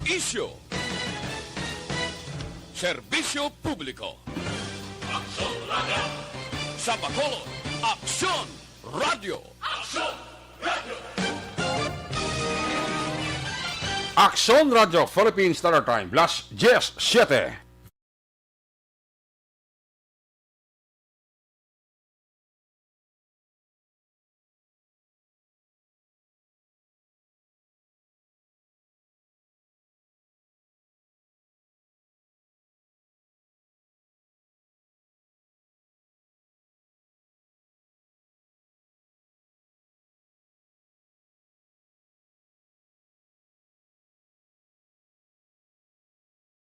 isyu. Serbisyo publiko. Aksyon Radio. Sa Bacolod, Aksyon Radio. Aksyon Radio. Aksyon Radio Philippine Standard Time, Las 10:07.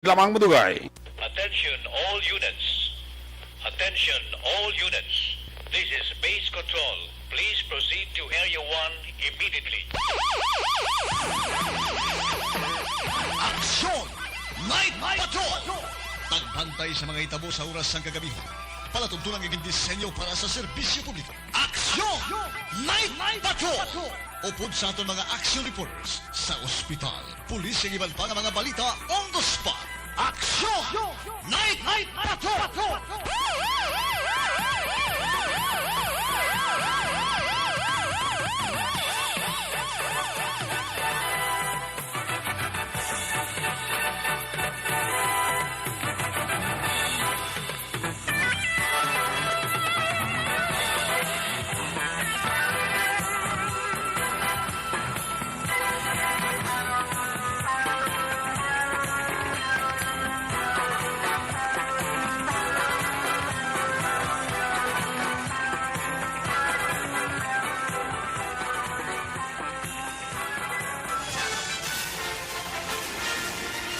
Lamang madugay. Attention all units. Attention all units. This is base control. Please proceed to Area 1 immediately. Aksyon! Night Patrol! Tagbantay sa mga itabo sa oras ng kagabi. Palatuntunang iging disenyo para sa serbisyo publiko. Aksyon! Night Patrol! Upod sa aton mga action reporters sa ospital, pulis ang iban pa ng mga balita on the spot. Aksyon! Night Patrol!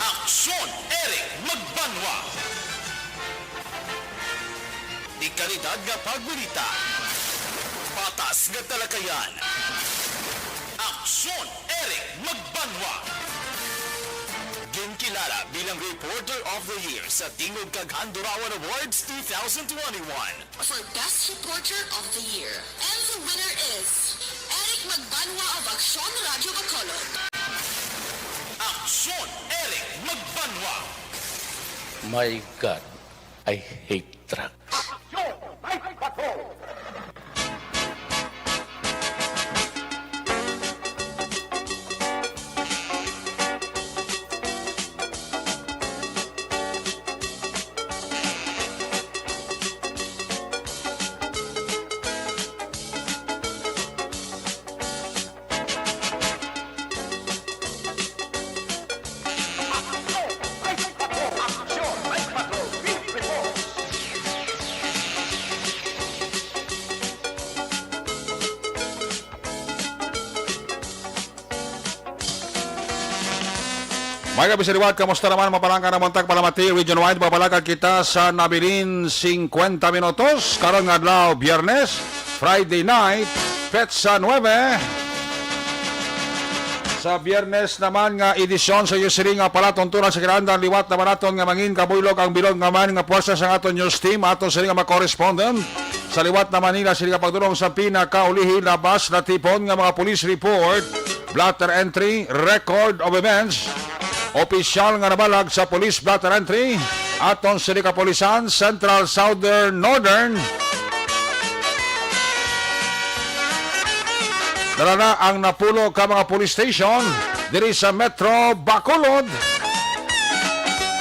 Aksyon Eric Magbanwa. Di kalidad nga pagbalita. Patas nga talakayan. Aksyon Eric Magbanwa. Ginkilala bilang Reporter of the Year sa Tingog kag Handurawan Awards 2021. For Best Reporter of the Year. And the winner is Eric Magbanwa of Aksyon Radio Bacolod. Aksyon Eric Magbanwa. My God, I hate drugs. Mga kabisariwat, kamusta naman mapalangka na montag palamati region-wide? Papalakad kita sa Nabilin 50 minutos. Karong adlaw, Biyernes, Friday night, Petsa 9. Sa Biyernes naman nga edisyon sa Yusiri nga palatuntunan sa kinahanglan liwat na maraton nga mangin kabuylog ang bilog nga man nga puwersa sa aton news team aton sila nga correspondent sa liwat na Manila sila nga pagdulong sa pinakaulihi labas na tipon nga mga police report, blotter entry, record of events. Opisyal nga nabalag sa police blotter entry aton sila kapolisan Central, Southern, Northern. Dala na ang napulo ka mga police station diri sa Metro Bacolod.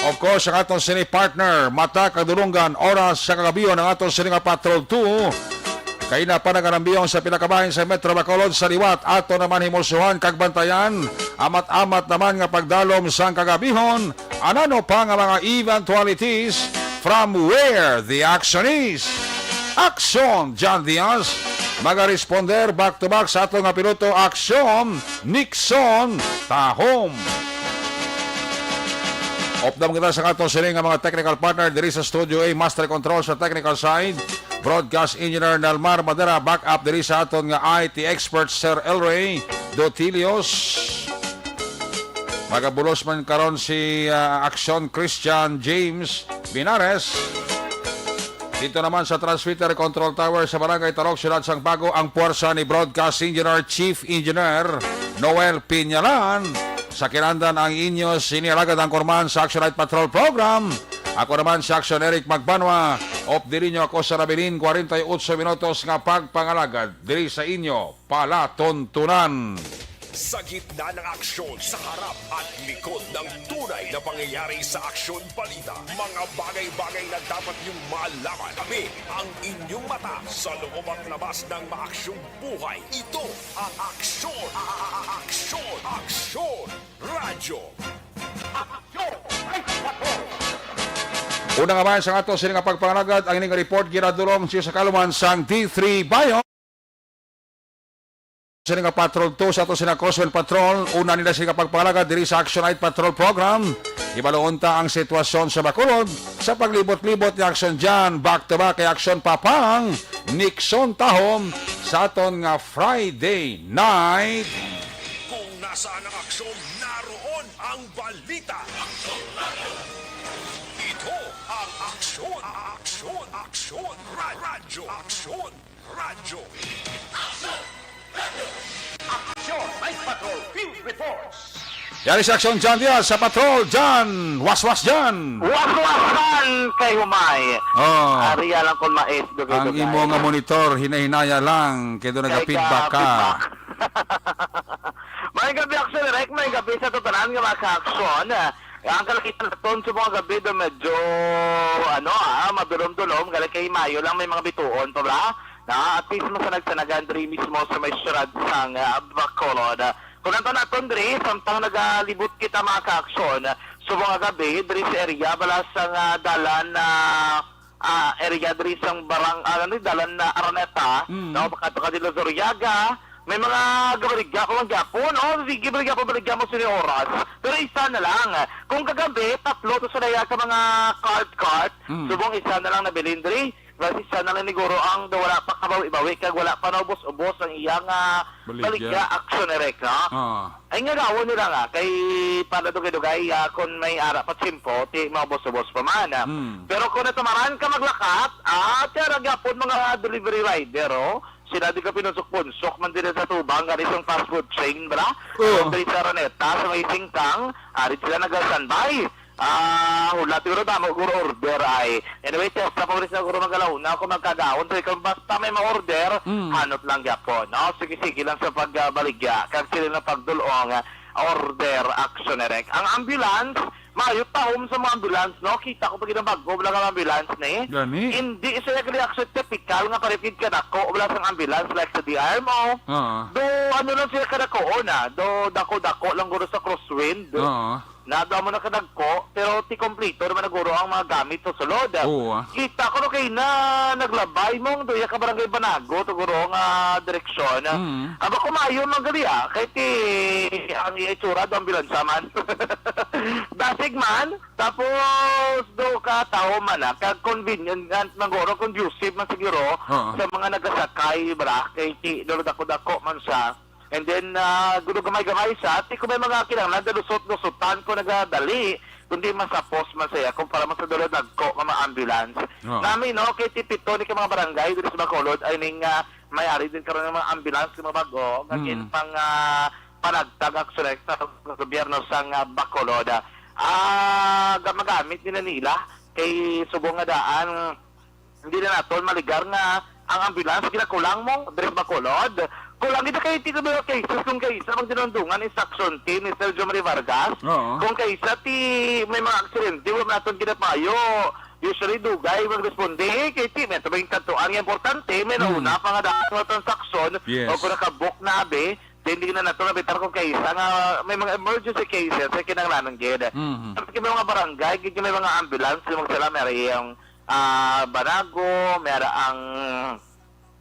Of course, ang aton sini partner mata kadulungan oras sa kagabiyon ang aton sini nga Patrol 2. Kay na pa nagarambiyon sa pinakabahin sa Metro Bacolod sa liwat ato naman himulsuhan kag bantayan amat-amat naman nga pagdalom sang kagabihon anano pa nga mga eventualities from where the action is. Aksyon John Diaz maga-responder back to back sa ato nga piloto Aksyon Nixon Tahom. Opdam kita sa ato sila nga mga technical partner diri sa Studio A, Master Control sa technical side, Broadcast Engineer Nalmar Madera, back up diri sa aton nga IT expert Sir Elray Dotilios. Magabulos man karon si Aksyon Christian James Binares. Dito naman sa Transmitter Control Tower sa Barangay Tarok, Ciudad Sangbago, ang puwersa ni Broadcast Engineer Chief Engineer Noel Piñalan. Sa kinandan ang inyo sinilagad ang Korman sa Action Night Patrol Program. Ako naman si Action Eric Magbanwa. Op diri nyo ako sa Rabilin 48 minutos nga pagpangalagad diri sa inyo palatuntunan. Sa gitna ng aksyon, sa harap at likod ng tunay na pangyayari sa aksyon balita, mga bagay-bagay na dapat niyong malaman. Kami ang inyong mata sa loob at labas ng maaksyong buhay. Ito ang Aksyon! Aksyon! Aksyon! Radyo! Una nga man sa ato sining pagpangalagad ang ining report ginadulong siya sa kaluman sang D3 Bayo. Sining Patrol 2 sa ato sining Coastal Patrol. Una nila sining pagpangalagad diri sa Action Night Patrol Program. Ibaloonta ang sitwasyon sa Bacolod sa paglibot-libot ni Action Jan back to back kay Action Papang Nixon Tahom sa aton nga Friday night. Kung nasaan ang aksyon, naroon ang balita. Ito ang Aksyon! Aksyon! Aksyon! Radyo! Aksyon! Radyo! Yan si Action Jan Diaz sa Patrol. Jan! Was-was Jan! Waswasan kay Humay. Oh, Ariya lang kung mais. ang imo nga monitor, hinahinaya lang. Kaya doon nag-feedback ka. May gabi action direct, may gabi sa tutanan nga mga ka-action. Ang kalakitan na ton sa mga gabi doon medyo, madulom-dulom. Galing kay Mayo lang may mga bituon pa ba? Na at least masanag-sanagan diri mismo sa may syurad sang Bacolod. Kung nanto naton diri, samtang nagalibot kita mga ka-action, so mga gabi, diri sa area, balas ang dalan na area diri sang dalan na Araneta, baka di Lozoriaga, may mga gabaligya ko ng Gapon, sige baligya mo sila oras. Pero isa na lang, kung kagabi, 3 to sila ka mga cart, subong isa na lang na bilindri, kasi isa na lang niguro ang wala pa kabawi-bawi, kag wala pa na ubos-ubos ang iyang baligya action ereka. Ay nga gawon nila nga, kay para dugay-dugay, kung may ara pa simpo, ti maubos-ubos pa man. Pero kung natumaran ka maglakat, tiyara gapon mga delivery rider, sila di ka pinusok-punsok man din sa tubang, gani isang fast food chain, bra? Kung di sa Araneta, sa may singkang, arit sila nag-standby. Hula siguro damo guro order ay. Anyway, testa pa rin sa guro magalaw na ako magkagaon. So, kung basta may ma-order, hanot lang yapon. No? Sige lang sa pagbaligya. Kag sila na pagdulong, order, action erect. Ang ambulance, mayot tahom sa mga ambulance, no? Kita ko pag bago, wala kang ambulance na eh. Gani? Hindi siya reaction typical nga paripid ka na ko, wala sang ambulance like sa DRMO. Do, ano lang siya ka na ko, do, dako-dako lang guro sa crosswind. Nada mo na kadagko, pero ti kompleto naman naguro ang mga gamit sa sulod. Kita ko no kay na naglabay mong doya ka barangay Banago, to guro nga direksyon. Aba kumayo man gali kay ti ang itsura do ambulansya man. Dasig man, tapos do ka tao man kag convenient man guro conducive man siguro sa mga nagasakay bra kay ti do dako-dako man siya. And then, gulo gamay-gamay siya, at kung may mga kinanglan, lusot-lusotan ko nagadali, kundi man sa post man saya, kumpara man sa dulo nagko, mga ambulance. Namin, no, kay tipito ni mga barangay, dito sa Bacolod, ay ning may-ari din karoon ng mga ambulance, mga bago, ngagin pang panagtag aksunek sa gobyerno sa Bacolod. Magamit din na nila, kay subong nga daan, hindi na naton maligar nga, ang ambulance, kinakulang mong, dito sa Bacolod, kulang kita kay Tito Beo cases kung kaysa pag dinundungan ni Saxon T ni Sergio Marie Vargas. Kung kaysa may mga aksidente, wala natin kinapayo. Usually dugay mag-responde kay T. May tabing kantuan nga importante, may nauna pa nga daan ng transaksyon o kung nakabook na abe, hindi na nato nabitar kung kaysa nga may mga emergency cases ay kinanglanang gid. Tapos may mga barangay, may mga ambulance, magsala may ang Banago, may ang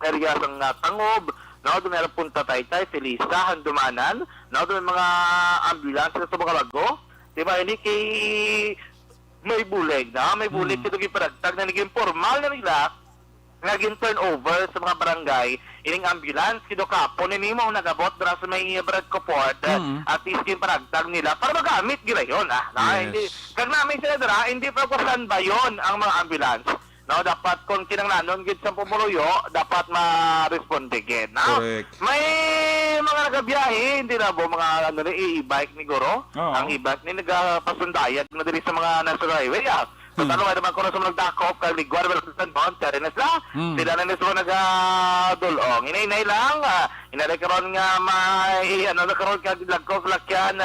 area sang Tangob, no, doon meron punta Taytay, Felisa, Handumanan, no, doon may mga ambulance sa mga bago. Diba, hindi kay may bulig, no? May bulig kito giparagtag na naging formal na nila, naging turnover sa mga barangay, ining ambulance, kito kapon, hindi mo nagabot dra sa may Brad Coport, at least yung paragtag nila, para magamit gila yun, Hindi, kag namin sila dra, hindi pa kusan ba yun ang mga ambulance? No, dapat kung kinanglanon gid sa pumuluyo, dapat ma-responde gid. No? Correct. May mga nagabiyahe, hindi na po mga ano e-bike ni Goro. Oo. Ang e-bike ni nagapasundayag na diri sa mga national highway. So, tanong naman ko na sa mga dakop, kag ligwar ba sa Bon, Terrenes la. Sila na nito nagadulong. Inay lang, inalay karon nga may ano na karon kag lagkos lakyan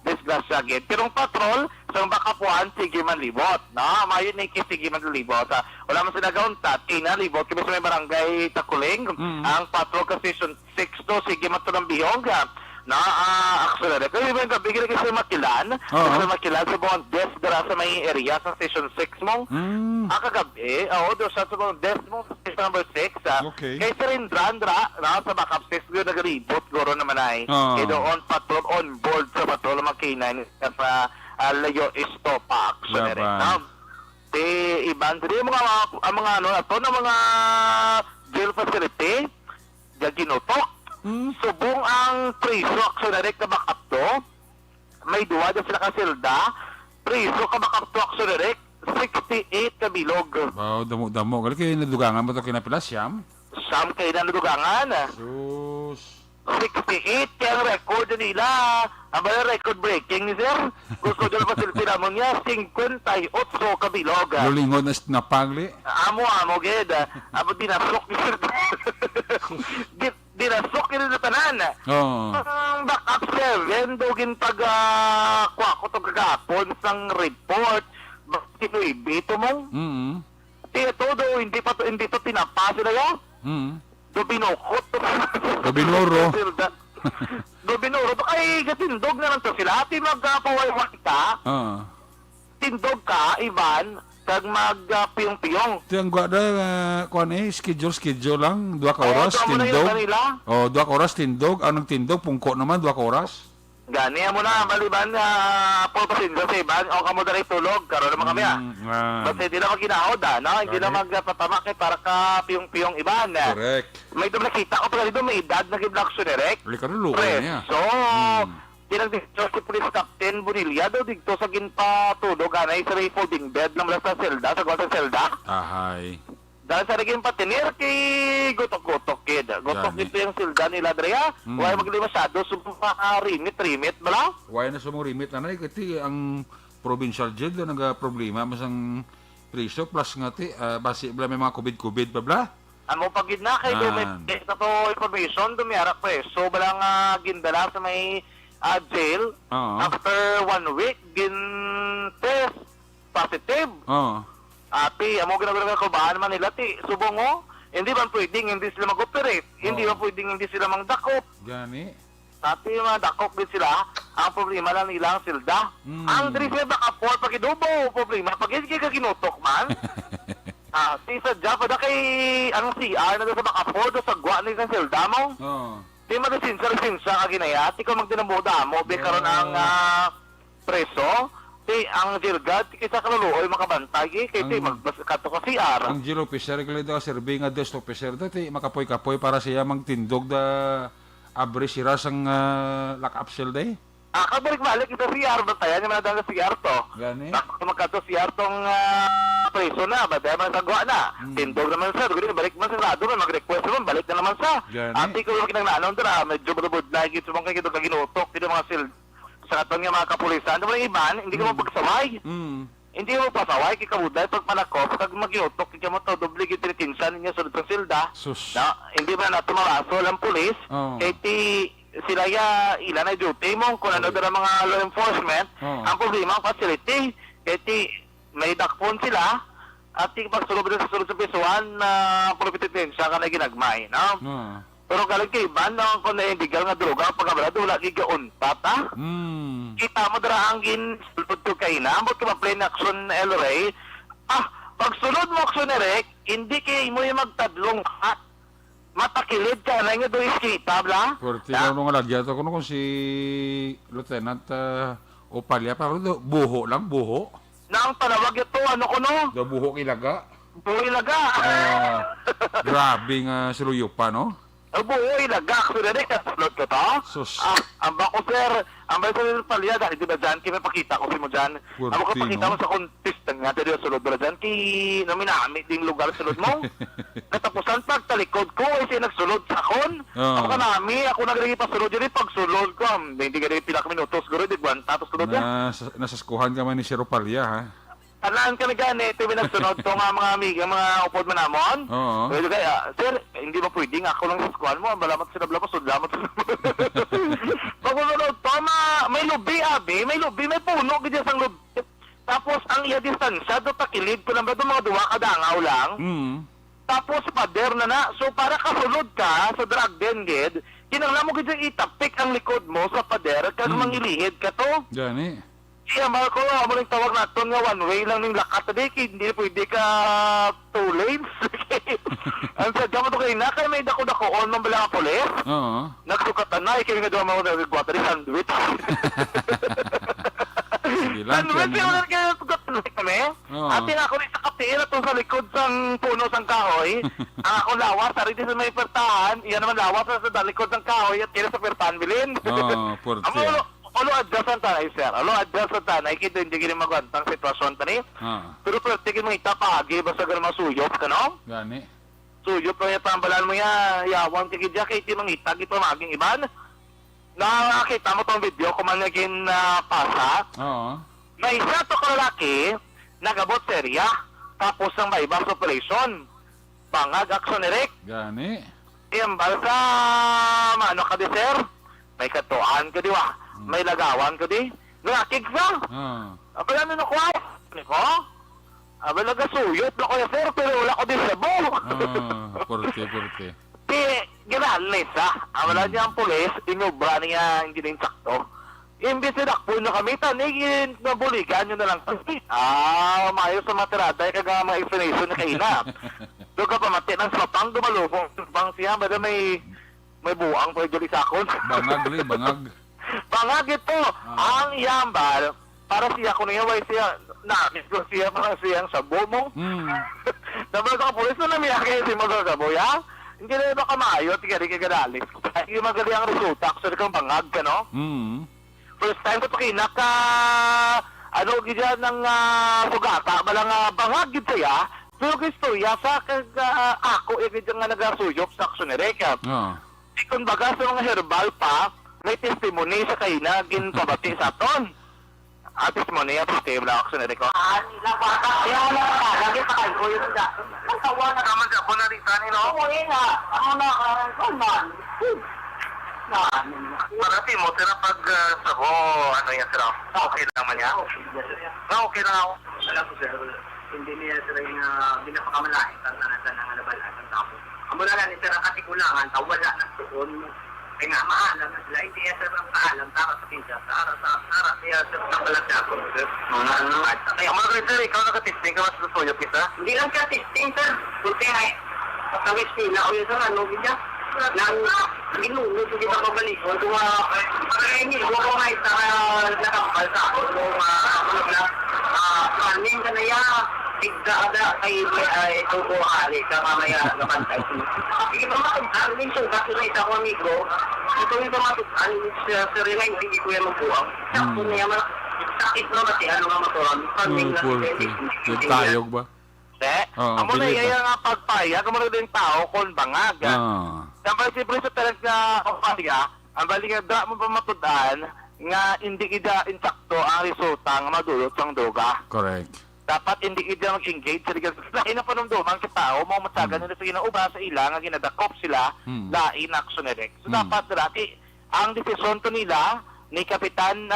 disgrasya gid. Pero ang patrol sa bakapuan sige man libot, no? Mayon ni sige man libot. Wala man sila gauntat, ina libot kami sa may barangay Takuling. Ang patrol ka station 6 to sige man to ng bihong. Na accelerate. Kasi may gabigil kasi makilan. Kasi makilan sa buong desk dara sa may area sa station 6 mo. Kagabi, doon sa buong desk mo sa station number 6. Okay. Kay Sarindra, na sa backup 6 yun nagribot, guro naman ay. Kaya doon patrol on board sa patrol makinay sa layo istopa accelerate. Laban. Iban, ang mga ano, ito na mga jail facility, gaginotok. Subong ang preso accelerate ka backup to. May duwa dyan sila kasilda. Preso ka backup to accelerate 68 ka bilog. Wow, damo. Gali kayo nadugangan mo ito kinapilas, Siyam? Sam kayo na nadugangan. Sus. 68 kaya ang record nila. Ang ba record breaking ni sir? Gusto dyan facility naman niya 58 ka bilog. Lulingod na napagli. Amo, ged. Amo dinasok ni sir. Dinasok ni na tanan. Oo. Ang backup 7, dugin kwa ko to kagapon sang report. Bakit ito ibito mo? Ito do, hindi to tinapa sila ya. Do binukot. Do binuro. Do binuro. Ay, gatindog na lang to sila. Ati magpawaiwan ka. Tindog ka, Ivan, kag magpiyong-piyong. Ito yung gwada, kuhan schedule lang. 2 ka oras, amo na yun tindog. kanila. 2 ka oras, tindog. Anong tindog? Pungko naman, 2 ka oras. Gani mo na, maliban purposin sa Ivan, o kamo na rin tulog, karoon naman kami Basta hindi na maginahod no? Hindi na magpatamak para ka piyong-piyong Ivan. Correct. May doon nakita ko pala dito, may edad na giblock sunerek. Uli ka rin lukay niya. So, tinagdito si Police Captain Bonilla daw dito sa ginpatulog, anay sa folding bed lang sa selda, sa gawang sa selda. Ahay. Dahil sa naging patinir kay Gutok-Gutok kid. Gutok Gani. ito yung silda nila, Drea. Huwag magli masyado, rimit bala? Why na sumurimit na kasi ang provincial jail na nag-problema masang preso plus nga ti basi bala may mga COVID pa bla. Ano pagid na kay Dumit na to information, dumiyara preso balang gindala sa may jail. After 1 week, gin-test positive. Ati, amo ginagawa ko baan man nila ti subong hindi man pwedeng hindi sila mag-operate, hindi man pwedeng hindi sila mangdakop. Gani. Ati madakop din sila, ang problema lang nila ang silda. Ang diri sila baka for pagidubo problema pag hindi ka ginutok man. Si sa Java da kay ang CR na sa baka for do sa gwa ni sa silda mo. Di man sinsa ka ginaya, ti ko magdinamuda mo be karon ang preso. Ang Jirgad, kaysa kaluluoy makabantay, kaysa magbaskato ka CR. Ang jail officer, kaya daw serving nga desk officer, dati makapoy-kapoy para siya magtindog da abri sira sang lock-up cell day. Kabalik-balik ito CR, bantayan yung mga dala CR to. Gani? Magkato CR tong preso na, bantayan man sa gwa na. Tindog naman sa, balik man sa rado man, mag-request naman, balik na naman sa. Ati ko yung kinagnanon dira, medyo budod lagi, sumang kayo kaginutok, dito mga sil. Sa katong nga mga kapulisan, ito mga iban, hindi ka mo pagsaway. Hindi mo pasaway, kikabuday, pag manakop, pag mag-iutok, kika mo to, doble kitinitinsan ninyo sa lutong silda. Na, hindi ba na tumaraso lang pulis, kaya sila ilan ay duty mo, kung ano dara mga law enforcement, ang problema ang facility, kaya may dakpon sila, at pagsulog din sa sulod sa pisuan na propititensya ka na ginagmay, no? Pero galing kay Iban, kung na-indigal nga droga, pag-abrado, wala gigauntat, Kita mo dara ang sulod ko kay na, mo ka ma-plain action LRA, pag-sulod mo action erek, hindi kay mo yung magtadlong matakilid ka na nga doon iskita, bla? Porti ka nung alagya to, kung si Lieutenant Opalia, parang buho lang, buho. Na ang panawag ito, ano ko no? Do buho kilaga. Buho ilaga. Grabe nga suluyo pa, no? Buoy, lagak, sunod kasulod ko to. Sus. Ang bako, sir, ang ba sa palya, dahil di ba dyan, kaya may pakita ko si mo dyan. Ang bako Purtino. pakita mo sa contest nga, dahil sulod mo na dyan, kaya naminami ding lugar sulod mo. Natapusan pag talikod ko, ay siya nagsulod sa kon. Oo. Ako kanami, ako naglagi pa sulod yun, pagsulod ko, hindi ka rin pilak minutos, guro, di buwan, tapos sulod yan. Nasaskuhan ka man ni Sir Opalya, ha? Talaan kami gani, ito yung nagsunod ko nga mga amiga, mga upod man namon. Oo. Pero kaya, sir, hindi ba pwede nga ako lang sa squad mo, malamat sila blabas, sudlamat sila. Pagsunod to, may lubi, abi, may lubi, may puno, ganyan sang lubi. Tapos, ang iya distansya, do takilid ko lang ba, do mga duwa kadangaw lang. Tapos, pader na. So, para kasunod ka sa drug den, gid, kinanglan mo ganyan itapik ang likod mo sa pader, kag mangilihid ka to. Gani. Siya, Marco, mo rin tawag natin nga one way lang ng lakat today, hindi pwede ka 2 lanes. Ang sadya mo to kayo na, kaya may dako-dako on ng bala ka polis. Oo. Nagsukatan na, ikaw nga doon mo nag-watery sandwich. Sige lang, Sandwich, kaya yung naman. nagkakatuloy kami. Oo. Atin ako rin sa kapiin at sa likod sang puno sang kahoy. Ang ako lawas, sarili sa may pertahan, iyan naman lawas sa likod ng kahoy at kaya sa pertahan bilin. Oo, purti. Alo adjust ang tanay, sir. Alo adjust ang tanay. Kita hindi gini magwantang sitwasyon tani. Pero tigin mo itapagi, basta ganun masuyop ka, no? Gani. Suyop na yung tambalan mo ya. Yawang tigidya, kaya iti mangitag ito maging iban. Nakakita mo tong video, kung man naging pasa. Oo. May isa to kalaki, nagabot serya. Tapos ang bypass operation. Bangag action erect. Gani. Iyambal sa ano ka di, sir? May katuan ka di wa? May lagawan ka di? Nakakig ka? Oo. Abala na nakuha. Ano ko? Abala gasuyot na ko ya, sir, pero wala ko din sa buho. Purti. Di, ginahalis, ha? Abala niya ang pulis, inubra niya ang gininsakto. Imbis na po na kami, tanigin, nabuligan nyo na lang. Maayos sa matirada, kaga mga explanation na kaina. Doon ka pamati ng sapang dumalubong. Bang siya, bada may buang pwede sa akon. Bangag. Bangag ito, ang yambal, para siya kung niyaway siya, namit ko siya mga siyang sabo mo. Naman ka pulis na namiyakay si mga sabo, ya? Hindi na ba kamayo, tigari ka gadalis. Yung magaling ang resulta, actually kang bangag ka, no? First time ko pakinak ka, gidya ng sugata, balang bangag gid siya, pero istorya sa ako, gidya nga nagasuyop sa aksyon ni Reka. Kung baga sa mga herbal pa, may testimony sa kaina, ginpabati sa aton. Testimony, testimony na aksyon ni Reka. Kaya wala ka, lagi sa kayo ko yun na. Ang tawa na naman ka po na rin sa nino. Oo, yun na. Ako na, man. Para si mo, sila pag sabo, ano yan sila? Okay naman yan? Okay lang ako. Alam ko sir, hindi niya sila yung binapakamalain sa nangangabalaan ng tao. Ang mula lang, sir, ang katikulangan, wala na doon. Kaya nga, maalam na sila, hindi yan sir ang kaalam, tara sa pinsa, tara siya sir ang balagda ako. Kaya mga rin sir, ikaw nakatesting ka mas susuyop kita? Hindi lang siya testing sir, kunti ay, sa Westpila, o yun sir, ano, niya? Nang ginunod ko kita pabalik ko hindi ko nga isa nakapal sa ako nung kanin ka na tigda kay ito ko kali ka mamaya napantay hindi pa matugtan yung sugat na isa ko amigo ito yung matugtan sa rin hindi ko yan magbuang sakto niya sakit na mati ano nga maturan Yung tayog ba? Amo na iya nga pagpaya, kamara din tao kon bangag. Siyempre siyempre sa talaga nga opalya, ang bali nga da mo pa matudan nga hindi ida insakto ang resulta nga madulot sang duga. Correct. Dapat hindi ida mag-engage sa ligas. Lain na panumduman sa tao, mga matsagan nila sa ginauba sa ila nga ginadakop sila, lain action direct. So dapat dati, ang desisyon to nila ni Kapitan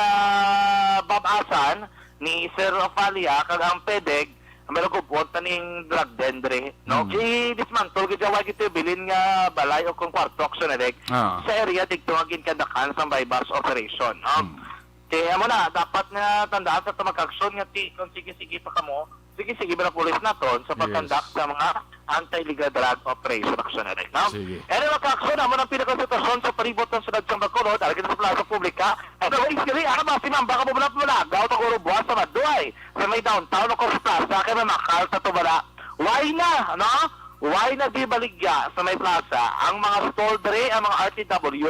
Bob Asan, ni Sir Opalya, kag ang PEDEG, meron ko po taning drug dendre, no? I-dismantle ko jawa kita bilin nga balay o kung kwarto action sa area dito agin kadakan sa bypass operation, no? Kaya mo na, dapat nga tandaan sa tamag-aksyon nga kung sige-sige pa kamo, sige-sige ba na pulis na ton sa pagtandak sa mga anti-legal drug operation action no? Sige. Anyway, ka-aksyon naman ang pinakasitwasyon sa palibot ng sunod sa Bacolod, alagin sa plaza publika. Anyway, sige, baka mo na pumulagaw at urubuan sa Maduay. Sa may downtown o sa plaza, kaya may makal sa tubala. Why na, no? why na di baligya sa may plaza ang mga stall dre, ang mga RTW,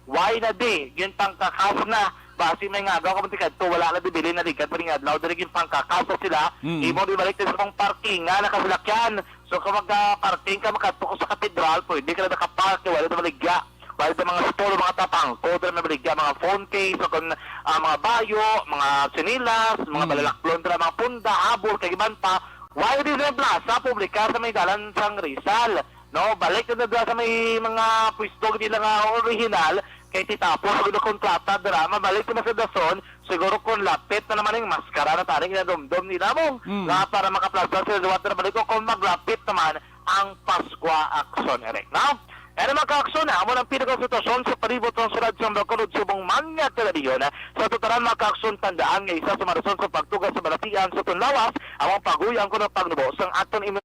why na di yung pangkakas na basi may nga daw kamuntikad to wala na bibili na ligat pa rin adlaw dre yung pangkakasa sila imo di balik sa mong parking nga nakasilakyan so kung magka-parking ka makatuko sa katedral pwede ka na nakapark wala na baligya wala sa mga store, mga tapang, kodra na baligya, mga phone case, o kung, mga bayo, mga sinilas, mga balalaklon, mga punda, habol, kagiban pa, why din na plaza, publika sa may dalan sang Rizal. No, balik na sa may mga pwesto nila nga original, kay titapos, kung kontrata, drama, balik na sa dason, siguro kung lapit na naman yung maskara na taring inadumdum nila mo, na para makaplaza sa luwat na balik ko, kung maglapit naman ang Paskwa Action Erect. Now, ano magka-aksyon na, amo ng pinaka-sitwasyon sa palibot ng sulad sa Bacolod, Subong Manya, Telebisyon, sa tutaran magka-aksyon tandaan nga isa sa marason sa pagtugas sa balatian sa tunlawas, among paguyang ko ng pagnubo sang aton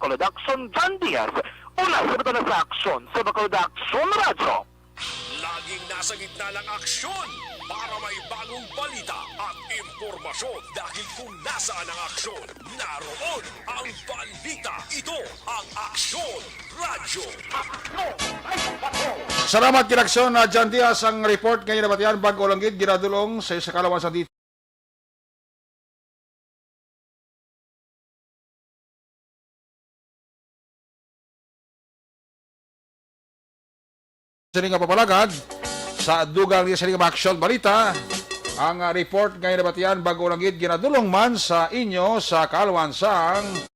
Bacolod Action, John Diaz, una sa na sa aksyon sa Bacolod Action Radyo. Laging nasa gitna ng aksyon para may bagong balita at impormasyon dahil kung nasaan ang aksyon, naroon ang balita. Ito ang Aksyon Radyo. Salamat kinaksyon na John Diaz ang report ngayon na batian bago langgit ginadulong sa kalawan sa dito. Sa nga papalagad sa dugang niya sa nga aksyon balita ang report ngayon na batian bago langgit ginadulong man sa inyo sa kalawan sang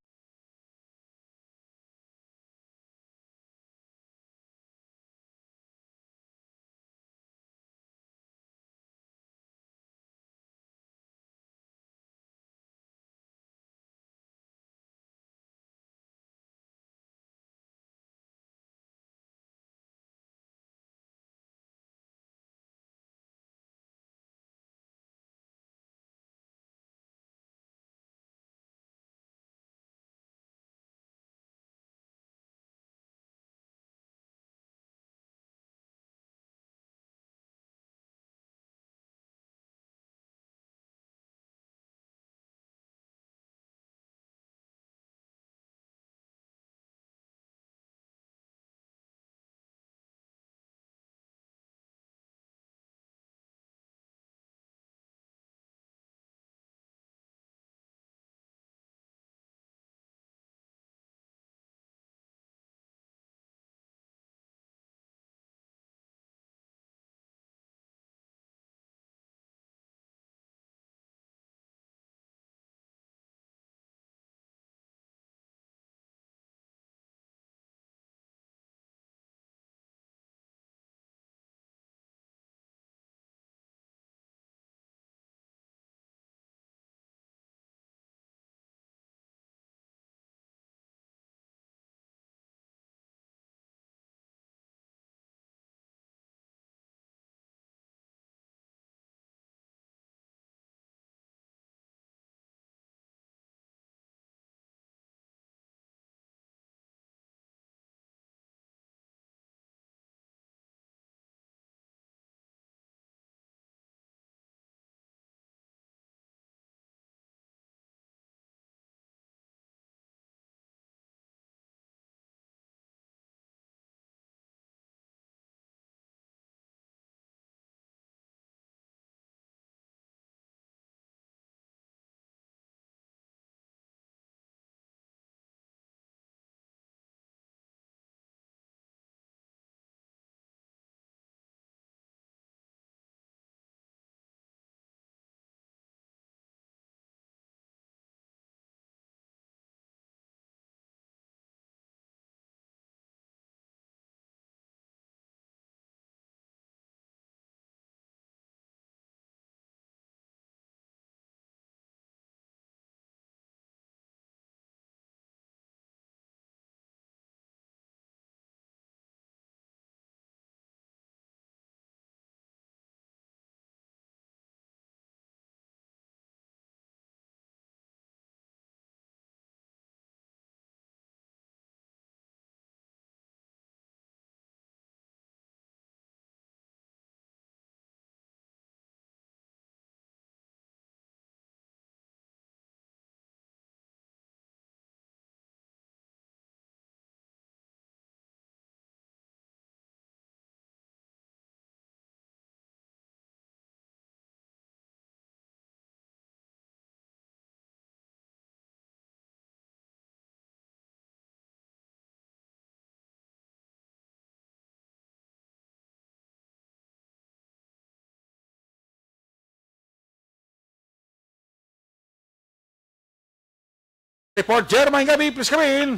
Report Jer, may gabi, please come in.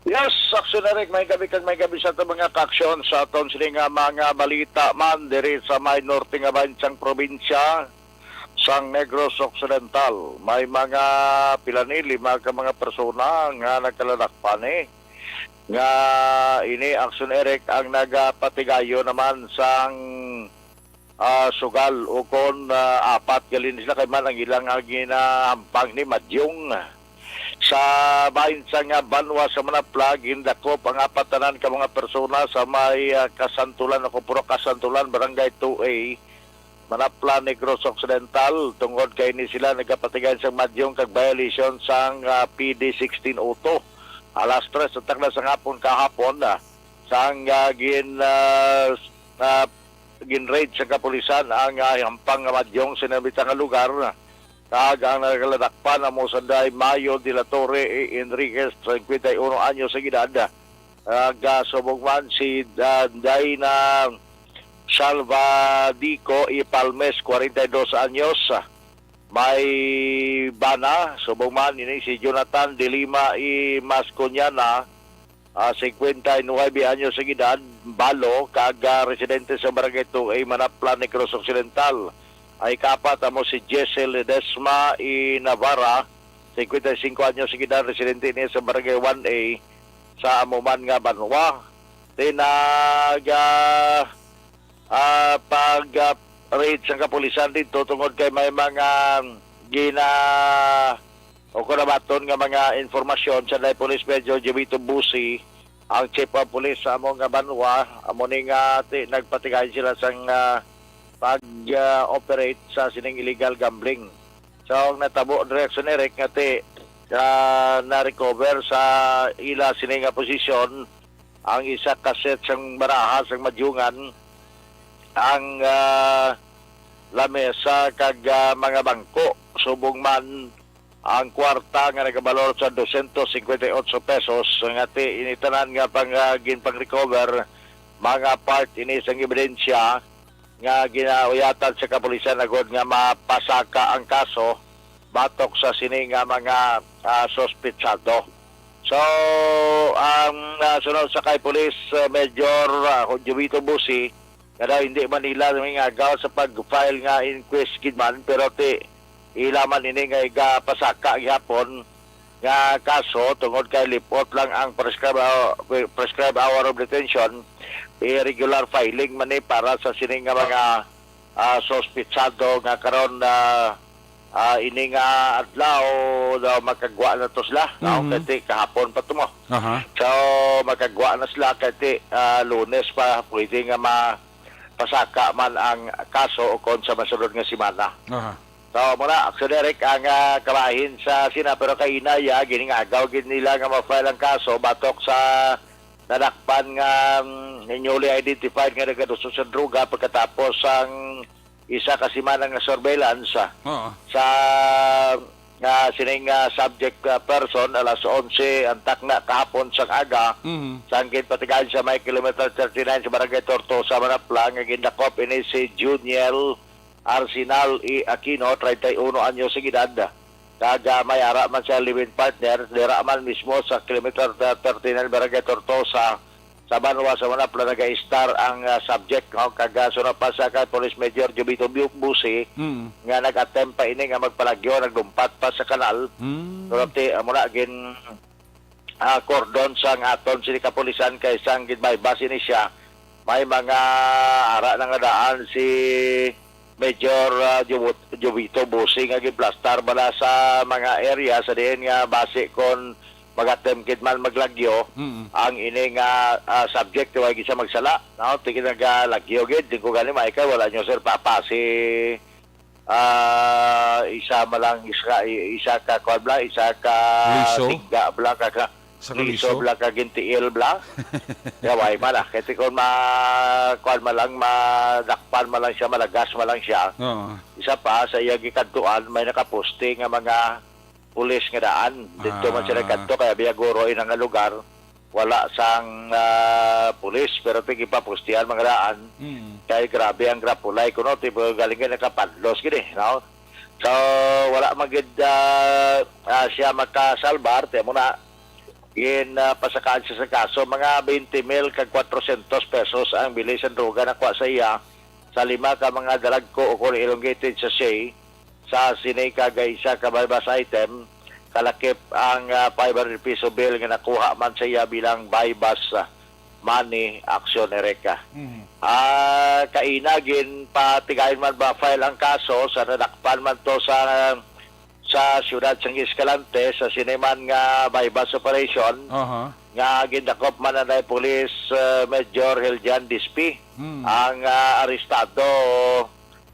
Yes, Aksyon Eric, may gabi sa ito mga kaksyon sa atong sini nga mga balita man diri sa may norte nga bansang probinsya sang Negros Occidental. May mga pilanili, mga persona nga nagkaladakpan nga ini Aksyon Eric ang nagapatigayo naman sang sugal o kon apat galin sila kay man ang ilang ginahampang ni Madyong. Sa bahin sa nga Banwa sa Manapla, gindakop ang apatanan ka mga persona sa may Kasantulan o Puro Kasantulan, Barangay 2A, Manapla, Negros Occidental. Tungod kay ni sila nagapatigayan sa Madyong kag violation sang PD 1602. Alas 3 sa takna sa hapon kahapon sang gin-raid sa kapulisan ang hampang Madyong sinabita nga lugar kag ang nagaladakpan na mo sanday Mayo de la Torre Enriquez 51 anyos sa edad subong man si Dayna Salvadico y Palmes 42 anyos may bana subong man ini si Jonathan de Lima y Masconiana 59 anyos sa edad balo kag residente sa Barangay 2A Manapla Negros Occidental. Ay kapat mo si Jessel Ledesma y Navarra, 55 anyos sa edad, residente niya sa Barangay 1A sa Amuman nga Banwa. Pag-raid sa kapulisan dito tungod kay may mga o kurabaton nga mga informasyon sa Day Police Major Jovito Busi, ang chief of police sa among nga Banwa, amo ni nga nagpatigayan sila sang pag-operate sa sining illegal gambling. So, ang natabo direction Eric nga na-recover sa ila sining nga posisyon ang isa kaset sang barahas ang Madyungan, ang lamesa kag mga bangko. Subong man ang kwarta nga nagabalor sa 258 pesos nga initanan nga pang-recover mga part ini sang ebidensya nga ginauyatan sa kapulisan agad nga mapasaka ang kaso batok sa sining nga mga sospetsado. So, ang sunod sa kay Police Major Jovito Busi nga daw hindi man nila agaw sa pag-file nga inquest kidman pero ilaman ini nga igapasaka gihapon nga kaso tungod kay lipot lang ang prescribed hour of detention regular filing man para sa sining nga mga sospetsado nga karon ini nga adlaw daw makagwa na to sila kati kahapon pa to mo. So makagwa na sila kati Lunes pa pwede nga mapasaka man ang kaso o kon sa masunod nga semana. So muna Aksyon Eric ang kabahin sa sina pero kay inaya gining agaw gid nila nga ma-file ang kaso batok sa nadakpan nga newly identified nga nagaduso sa droga pagkatapos ang isa ka semana nga surveillance sa sining subject person alas 11 ang takna kahapon sa aga sanggit patigayan sa may kilometer 39 sa Barangay Tortosa Manapla nga gindakop ini si Juniel Arsenal y Aquino 31 anyos sa edad kaga may ara man sa living partner dira man mismo sa kilometer 39 Barangay Tortosa sa Banwa sa Manapla nag-star ang subject kaga sunod pa sa kay Police Major Jovito Busi nga nag-attempt pa ini nga magpalagyo nagdumpat pa sa kanal sunod muna gin cordon sa aton sini kapulisan kay sang gidbaybas ini siya may mga ara nga daan si Major Jovito Busi nga giplastar bala sa mga area sa diin nga base kon magatemkid man maglagyo ang ini nga subject wa gisa magsala tigi nagalagyo gid di ko gani maikay wala nyo sir papa si isa malang isa ka kwadbla isa ka tigga bla ka liso bla ka gintiil bla yaway mala kasi kung kuan malang madakpan malang siya malagas malang siya isa pa sa iya gikantuan may nakaposte nga mga pulis nga daan dito man sila kanto kaya biyaguro in nga lugar wala sang pulis pero tigi pa postihan mga daan kaya grabe ang grapulay kuno tipo galing ka nakapadlos gini no So wala magid siya makasalbar te mo na pasakaan siya sa kaso. Mga 20 mil kag 400 pesos ang bilis ang droga na kwa sa iya sa 5 ka mga dalagko o kung elongated sa siya sa sinay kagaysa ka baybas item kalakip ang 500 piso bill nga nakuha man sa iya bilang bypass money action ereka. Kainagin patigayin man ba file ang kaso sa nadakpan man to sa siyudad sang Escalante sa sineman nga bypass operation nga gindakop man na Police Major Heljan Dispi ang arestado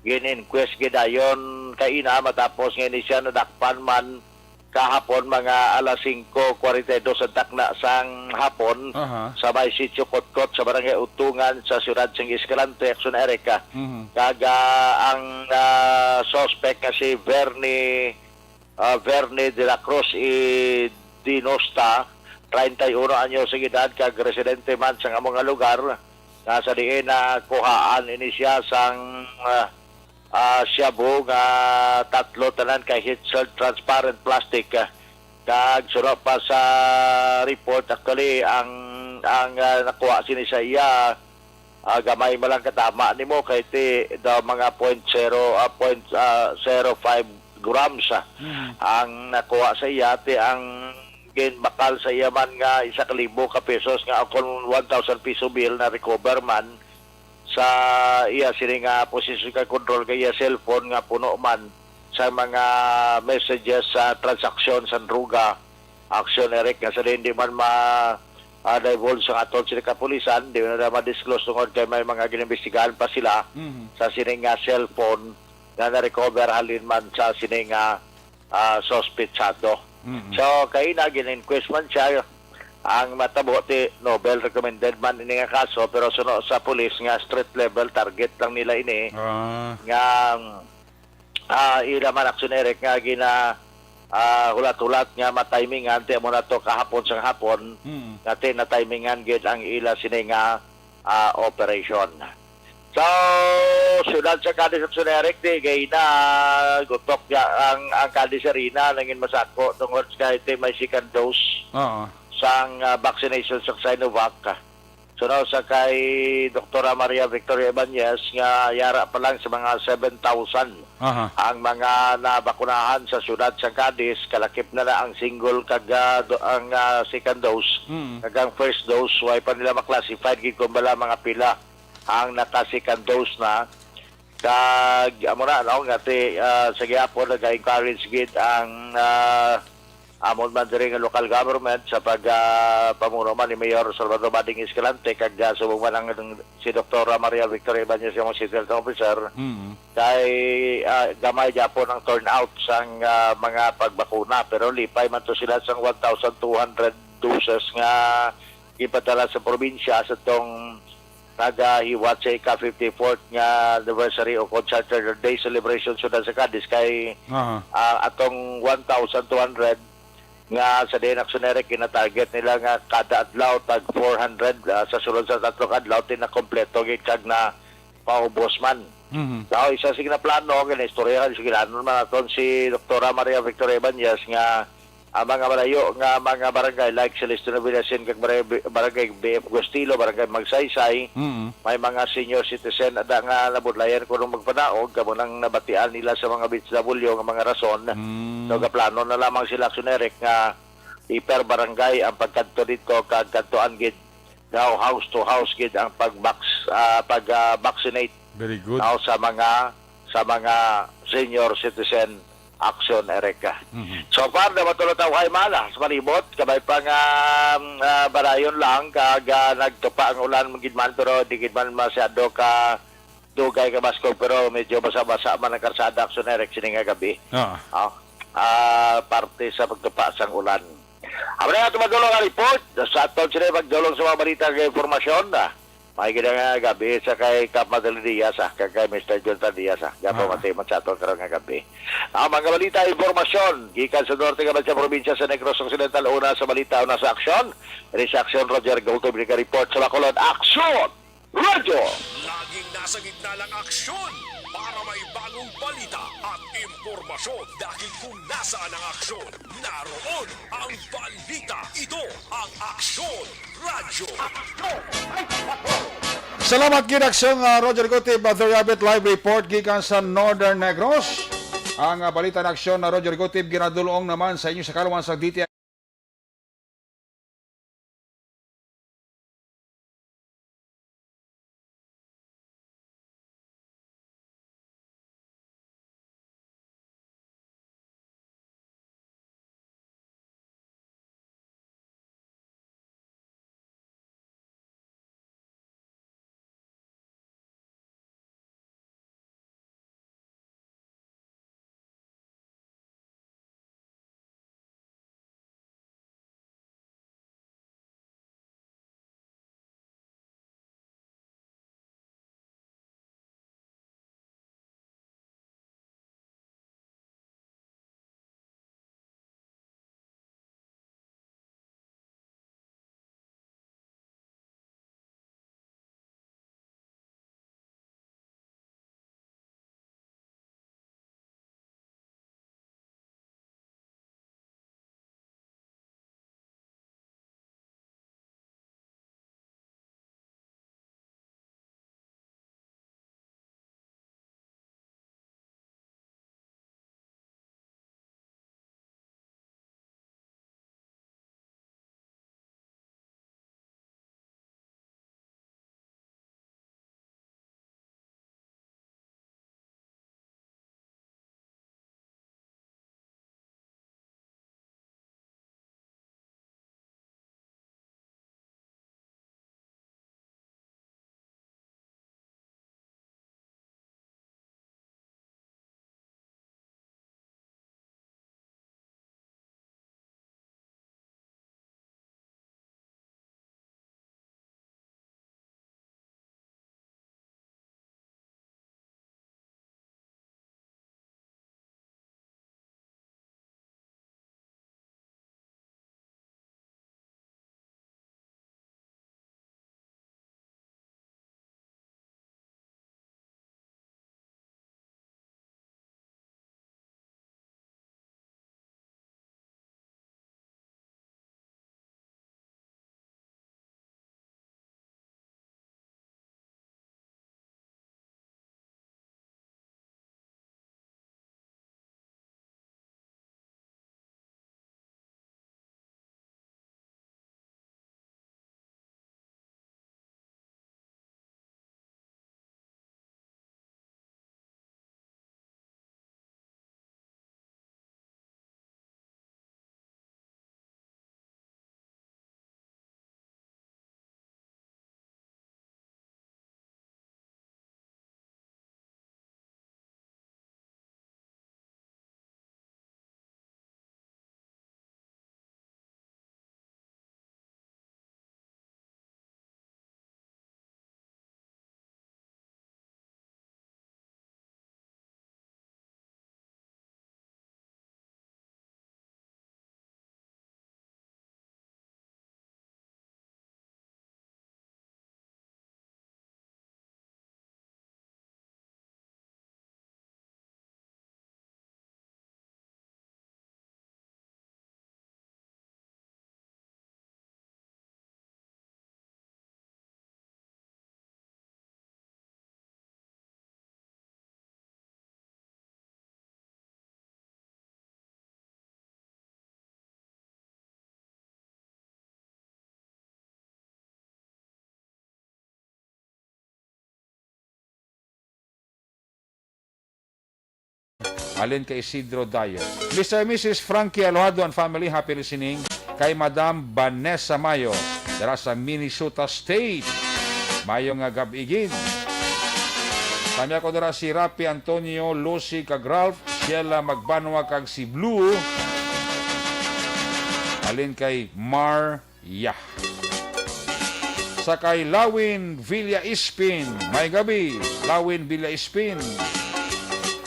gin-inquest gidayon kaina matapos nga ini siya nadakpan man kahapon mga alas 5:42 sa takna sang hapon sa may sitio Kotkot sa barangay Utungan sa siyudad sang Escalante, Action Erika. Kaga ang suspect nga si Verne de la Cruz y Dinosta, 31 anyos sa edad, kag residente man sa among lugar nga sa diin na kuhaan ini siya sang shabu nga tatlo tanan kay heat shield transparent plastic kag suro pa sa report actually ang nakuha sini sa iya gamay malang katama nimo kay ti daw mga 0.05 grams ang nakuha sa iya ti ang ginbakal sa iya man nga 1,000 ka pesos nga akong 1,000 piso bill na recover man sa iya sini nga posisyon ka control kaya cellphone nga puno man sa mga messages sa transaksyon sa druga action erek nga sa hindi man divulge sa aton sila kapulisan di na ma-disclose tungod kay may mga ginimbistigahan pa sila sa sini nga cellphone nga na-recover halin man sa sini nga sospechado. So kay na gin-inquest man siya ang matabo ti Nobel recommended man ini nga kaso pero suno sa police nga street level target lang nila ini nga ila man action erek nga gina hulat-hulat nga matimingan ti mo na to kahapon sa hapon nga na timingan gid ang ila sini nga operation. So siyudad sa Cadiz action erek di gay na gutok ya ang Cadiz Arena nangin masako tungod kay ti may second dose sang vaccination sa Sinovac. Suno sa kay Dr. Maria Victoria Ibanez nga yara pa lang sa mga 7,000 ang mga nabakunahan sa siyudad sa Cadiz kalakip na ang single kag ang second dose kag ang first dose way pa nila maklasify gid kung bala mga pila ang naka-second dose na kag amo na nga ti sa gyapon nag-encourage gid ang amon man diri nga local government sa pamuno man ni Mayor Salvador Bading Escalante kag subong man ang si Dr. Maria Victoria Ibanez yung City Health Officer kay gamay japon ang turnout sang mga pagbakuna pero lipay man to sila sang 1,200 doses nga ipadala sa probinsya sa tong nagahiwat sa ika-54th nga anniversary o Concerted Day celebration sa Cadiz kay atong 1,200 nga sa din aksyonerek kina-target nila nga kada adlaw tag 400 sa sulod sa tatlong adlaw tinakompleto gid kag na paubos man. So isa sig na plano nga istorya sig nanon man aton si Dr. Maria Victoria Ibanez nga ang mga malayo nga mga barangay like Celestino Villasin kag barangay BF Gustilo, barangay Magsaysay, may mga senior citizen ada nga nabudlayan kuno magpanaog kamo nang nabatian nila sa mga BHW nga mga rason. So gaplano na lamang sila aksionerek nga iper barangay ang pagkanto dito kag kantoan gid daw house to house gid ang pag-vaccinate. Very good. Daw sa mga senior citizen action ereka. So far na matulot ang mala sa palibot kabay pa nga barayon lang kag nagtupa ang ulan magid man pero di gid man masyado ka dugay ka basko pero medyo basa-basa man ang karsada action erek sini nga gabi. Parte sa pagtupa sang ulan. Amo na ato magdulong ang report sa aton sila magdulong sa mga balita nga informasyon may gina nga gabi sa kay Cap Madali Diaz kay Mr. Jonathan Diaz gapo matiman sa aton karon nga gabi. Ang mga balita informasyon gikan sa norte nga sa probinsya sa Negros Occidental una sa balita una sa aksyon. Sa aksyon Roger Gauto report sa Bacolod Action Radio. Laging nasa gitna ng aksyon, para may bagong balita at impormasyon dahil kung nasaan ang aksyon, naroon ang balita. Ito ang Aksyon Radyo. Salamat kinaksong Roger Gutib, The Rabbit Live Report gikan sa Northern Negros. Ang balita ng aksyon na Roger Gutib ginadulong naman sa inyo sa kaluman sa DTI. Alin kay Isidro Dayo. Mr. and Mrs. Frankie Alojado and family, happy listening. Kay Madam Vanessa Mayo, dara sa Minnesota State. Mayo nga gabigin. Kami ako dara si Rapi Antonio, Lucy kag Ralph, Sheila Magbanwa kag si Blue. Alin kay Maria. Sa kay Lawin Villa Ispin. May gabi, Lawin Villa Ispin.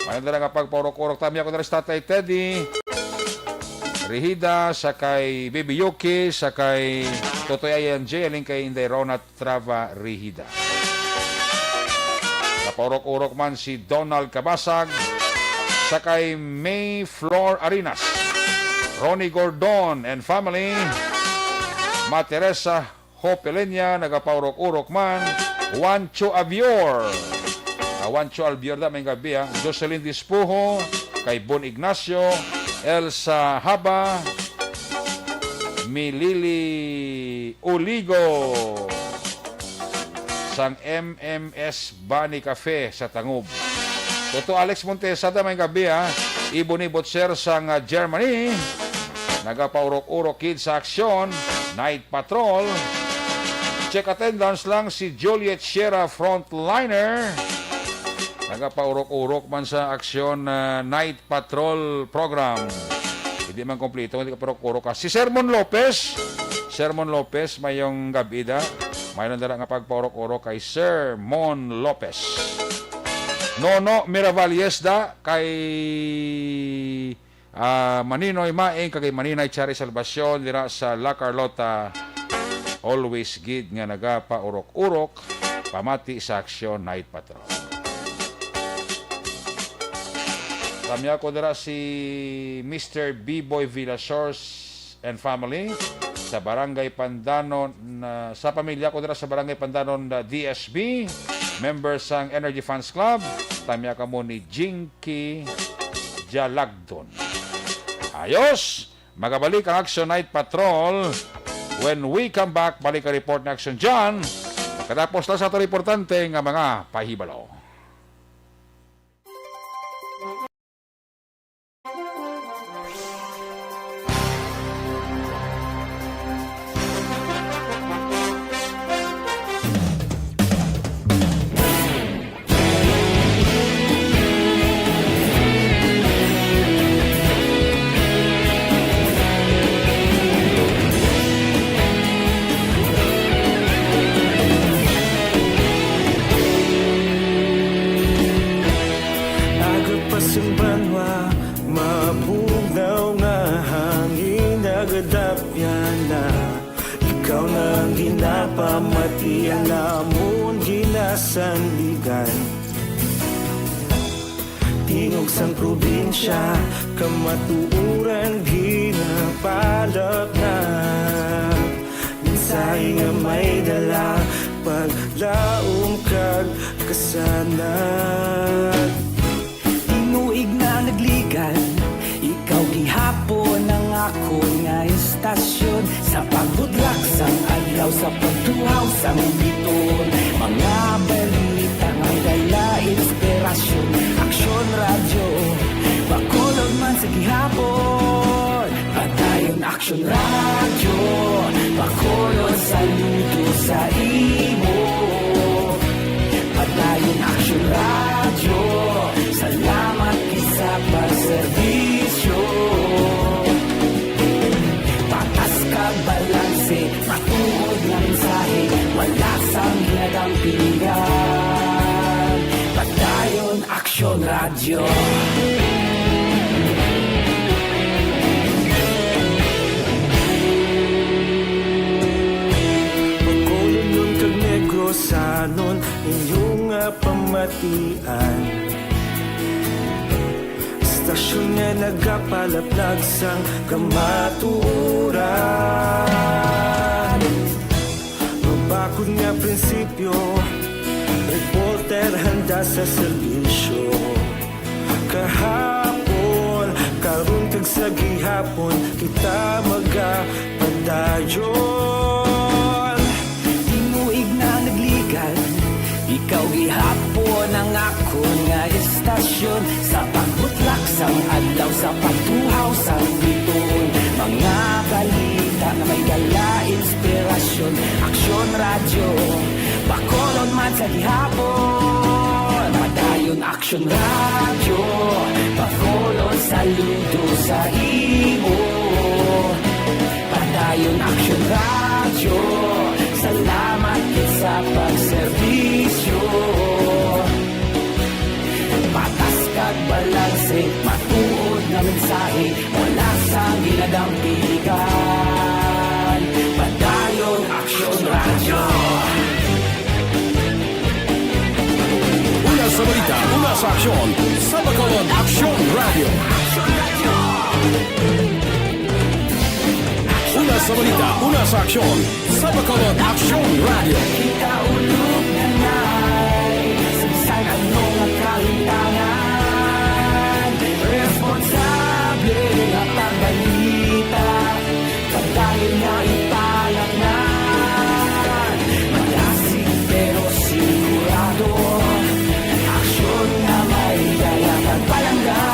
Mayon na lang pagporok-orok tami ako na rin Tatay Teddy, Rihida, sa kay Baby Yuki, sa kay Totoy Ayan J, alin kay Inday Rona Trava Rihida. Nagapaurok-urok man si Donald Cabasag, sakay May Flor Arinas, Ronnie Gordon and family, Materesa Hopelenya, nagapaurok-urok man, Juancho Abior, Juancho Albior da, may gabi Jocelyn Dispujo, kay Bon Ignacio, Elsa Haba, Milili Uligo, sang MMS Bani Cafe sa Tangub. Toto Alex Montesa da, may gabi Ibo ni Botser sang Germany, nagapaurok-urok kid sa aksyon, Night Patrol. Check attendance lang si Juliet Sierra Frontliner, nagapaurok-urok man sa aksyon Night Patrol program. Hindi man kompleto, hindi ka parok-urok ka. Si Sermon Lopez, mayong gabida, mayroon dala nga pagpaurok-urok kay Sermon Lopez. Nono Miravalles da, kay Maninoy Maeng, kay Maninay Chari Salvacion, dira sa La Carlota, always gid nga nagapaurok-urok, pamati sa aksyon Night Patrol. Kami ako dira si Mr. B-Boy Villasors and family sa Barangay Pandanon, sa pamilya ko dira sa Barangay Pandanon DSB, members sang Energy Fans Club. Kami ako mo ni Jinky Jalagdon. Ayos! Magabalik ang Action Night Patrol. When we come back, balik ang report na action dyan. Katapos lang sa ito reportante ng mga pahibalo. Pamatian namon ginasandigan, tingog sang probinsya, kamatuuran ginapalak na. Minsay nga may dala, paglaom kag kasanat. Tinuig na nagligan, ikaw gihapon ang ako nga istasyon, sa pagbudlak sang adlaw, sa pagtuhaw sang biton. Mga balita nga dala inspirasyon, Aksyon Radyo, Bacolod man sa gihapon. Padayon Aksyon Radyo, Bacolod, saludo sa imo. Padayon Aksyon Radyo, salamat isa pagserbisyo. Patas ka balanse, matuod ng mensahe, wala sang hinagang pilihan. Padayon Aksyon Radyo. Bacolod nun kag Negros sanon, inyong pamatian. Istasyon nga nagapalaplag sang kamaturan. Mabakod nga prinsipyo, reporter handa sa serbisyo. Kahapon, karon kag sa gihapon, kita magapadayon. Tinuig na nagligan, ikaw gihapon ang ako nga istasyon, sa pagbutlak sang adlaw, sa pagtuhaw sang biton. Mga balita na may dala inspirasyon, Aksyon Radyo, Bacolod man sa gihapon. Padayon Aksyon Radyo, Bacolod, saludo sa imo. Padayon Aksyon Radyo, salamat sa pagserbisyo. Patas kag balanse, matuod na mensahe, wala sang ginadang piligan. Padayon Aksyon Radyo. sa aksyon sa Bacolod Action Radio. Una sa balita, una sa aksyon sa Bacolod Action Radio. Ikaulog na na'y Saan anong nakalintangan Responsable at ang balita Pagdahil na ipalat na Malasig pero sigurado Aksyon na may dalang at palanggan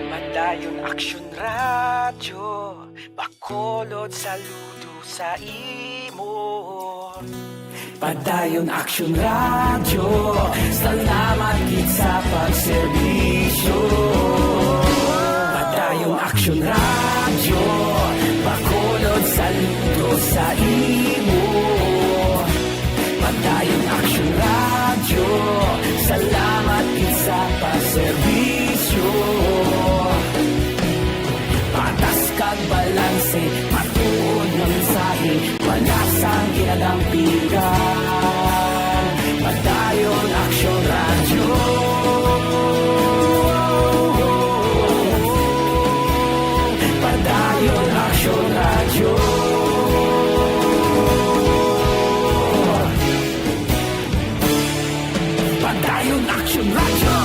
Padayon Aksyon Radyo Bacolod saludo sa imo Padayon Aksyon Radyo Salamat gid sa pagserbisyo Padayon Aksyon Radyo Bacolod saludo sa imo Padayon Aksyon Radyo Salamat gid sa pagserbisyo Patas kag balanse, matuod ng mensahe, wala sang kinadampigan. Padayon Aksyon Radyo. Padayon Aksyon Radyo. Padayon Aksyon Radyo.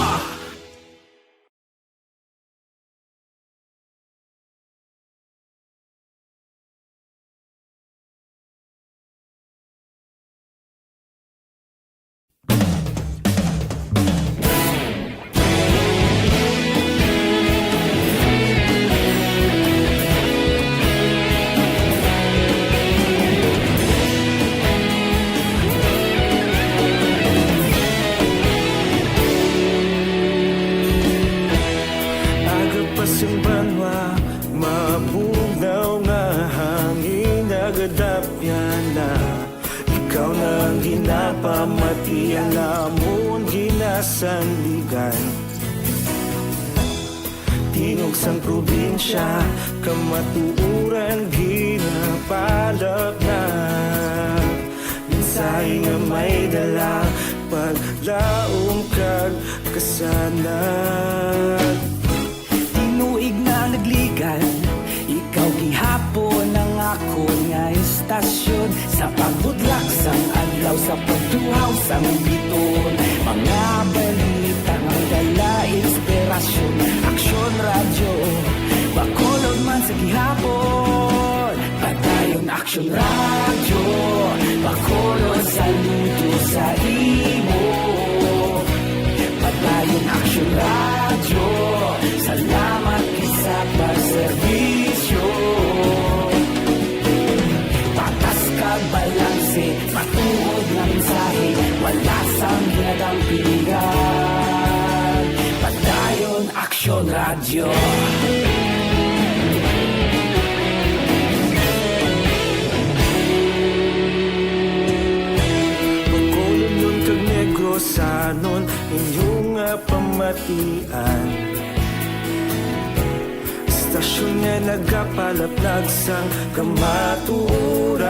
Ikaw nang ginapamati ang amon ginasandigan Tingog sang probinsya kamatuuran ginapalap na Minsay nga may dala paglaong kag kasanag Tinuig na nagligan Ikaw gihapon ang ako nga istasyon Sa pagbudlak sang adlaw sa pagtuhaw sang biton Mga balita nga dala inspirasyon Aksyon Radyo Bacolod man sa gihapon Padayon Aksyon Radyo Bacolod saludo sa imo Padayon Aksyon Radyo Salamat sa pagserbisyo Patas kag balanse Matuod na mensahe Wala sang ginadampingan Padayon Aksyon Radyo Bacolod nun kag Negros sanon inyong pamatian Istasyon nga nagapalaplag sang kamaturan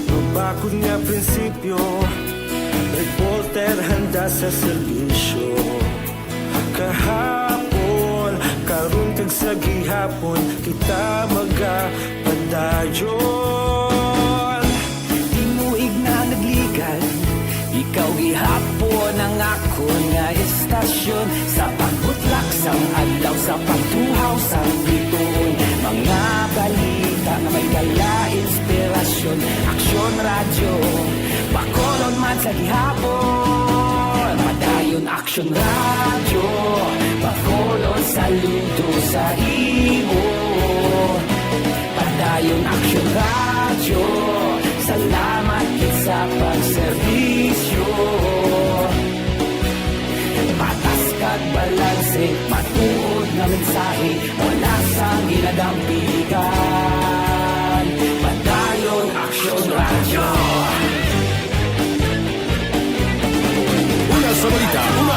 Mabakod nga prinsipyo Reporter handa sa serbisyo Kahapon, karon kag sa gihapon Kita magapadayon Tinuig na nagligan Ikaw gihapon ang ako nga istasyon Sa pagbutlak sang adlaw Sa pagtuhaw sang biton Mga balita na may dala inspirasyon Aksyon Radyo Bacolod man sa gihapon Padayon Aksyon Radyo Bacolod saludo sa imo Padayon Aksyon Radyo Salamat sa pagserbisyo Patas kag balanse Matuod na mensahe Wala sang ginadampigan Padayon Aksyon Radyo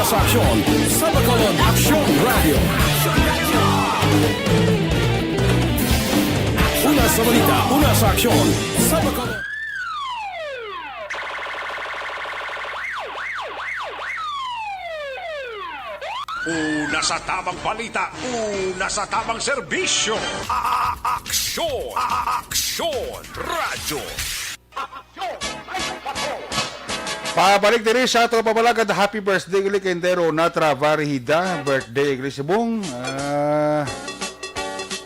sa aksyon sa Bacolod Aksyon Radio. Una sa balita, una sa aksyon sa Bacolod. Una sa tamang balita, una sa tamang serbisyo. Aksyon! Aksyon! Radyo! Pabalik din sa ato pabalagad. Happy birthday ulit kay Indero Natra Varhida. Birthday ulit si Bong.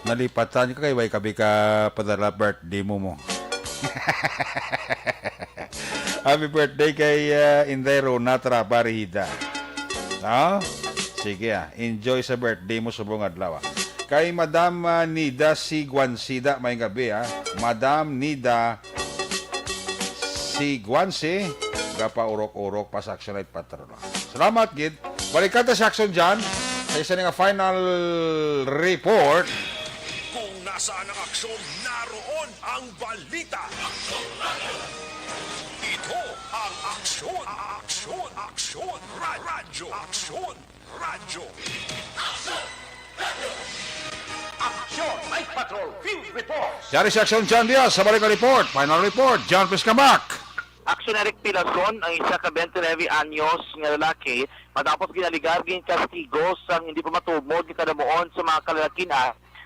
Nalipatan ka kay way kabi ka padala birthday mo. Happy birthday kay Indero Natra Varhida. No? Sige enjoy sa birthday mo sa buong adlaw. Kay Madam Nida Siguansida, may gabi Madam Nida Siguansi, gapa urok-urok pa sa Action Light Patrol. Salamat, Gid. Balikan ta sa action dyan. Sa isa nga final report. Kung nasaan ang aksyon, naroon ang balita. Ito ang aksyon, aksyon, aksyon, radyo, aksyon, radyo. Aksyon, Night Patrol, Field Report. Yari sa action dyan diya sa balikan report. Final report. John Piscamak. Aksyon Eric Pilason, ang isa ka 29 anyos nga lalaki, matapos ginaligarging kastigo sang hindi pa matubod kadamuon sa mga kalalakin